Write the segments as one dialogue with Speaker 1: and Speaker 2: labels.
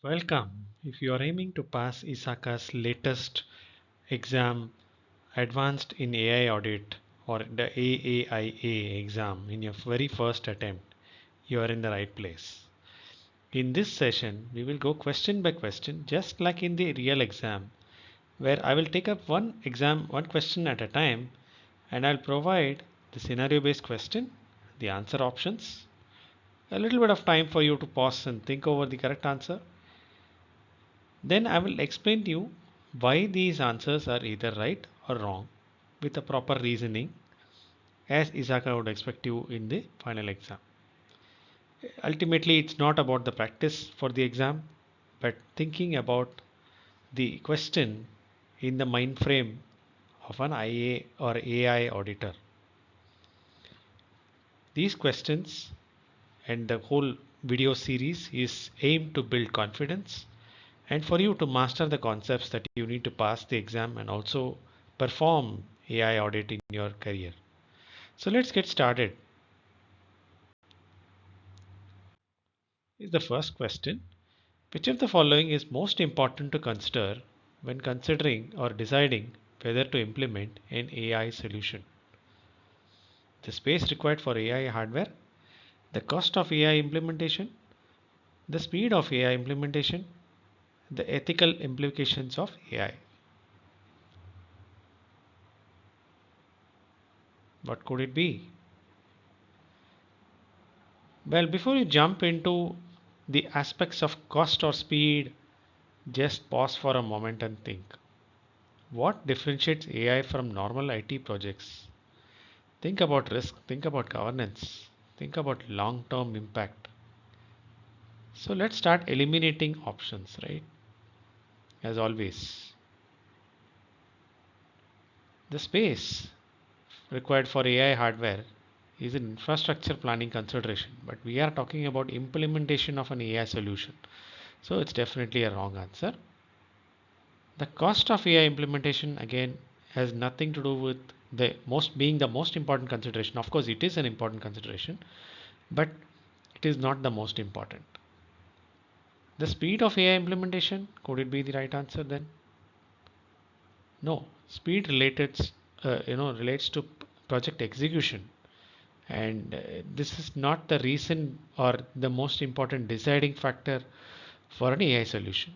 Speaker 1: Welcome. If you are aiming to pass ISACA's latest exam, Advanced in AI Audit or the AAIA exam in your very first attempt, you are in the right place. In this session, we will go question by question, just like in the real exam, where I will take up one question at a time, and I'll provide the scenario based question, the answer options, a little bit of time for you to pause and think over the correct answer. Then I will explain to you why these answers are either right or wrong with a proper reasoning as ISACA would expect you in the final exam. Ultimately, it's not about the practice for the exam, but thinking about the question in the mind frame of an IA or AI auditor. These questions and the whole video series is aimed to build confidence and for you to master the concepts that you need to pass the exam and also perform AI audit in your career. So let's get started. Is the first question: which of the following is most important to consider when considering or deciding whether to implement an AI solution? The space required for AI hardware, the cost of AI implementation, the speed of AI implementation, the ethical implications of AI. What could it be? Well, before you jump into the aspects of cost or speed, just pause for a moment and think. What differentiates AI from normal IT projects? Think about risk, think about governance, think about long term impact. So let's start eliminating options, right? As always, the space required for AI hardware is an infrastructure planning consideration, but we are talking about implementation of an AI solution. So it's definitely a wrong answer. The cost of AI implementation again has nothing to do with the most important consideration. Of course, it is an important consideration, but it is not the most important. The speed of AI implementation, could it be the right answer then? No, speed relates to project execution, and this is not the reason or the most important deciding factor for an AI solution.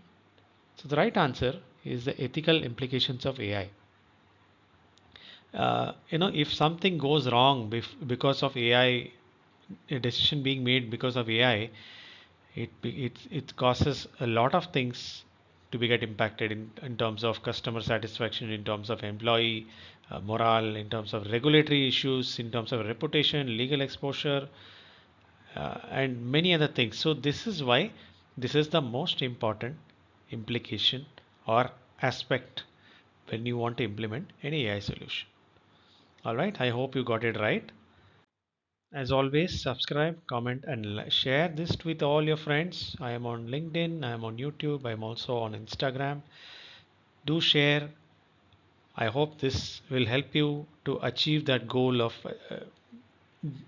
Speaker 1: So the right answer is the ethical implications of AI. If something goes wrong because of AI, a decision being made because of AI, it causes a lot of things to be get impacted in terms of customer satisfaction, in terms of employee morale, in terms of regulatory issues, in terms of reputation, legal exposure, and many other things. So this is why this is the most important implication or aspect when you want to implement an AI solution. All right, I hope you got it right. As always, subscribe, comment, and share this with all your friends. I am on LinkedIn, I am on YouTube, I am also on Instagram. Do share. I hope this will help you to achieve that goal of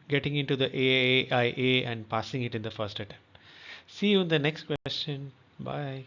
Speaker 1: getting into the AAIA and passing it in the first attempt. See you in the next question. Bye.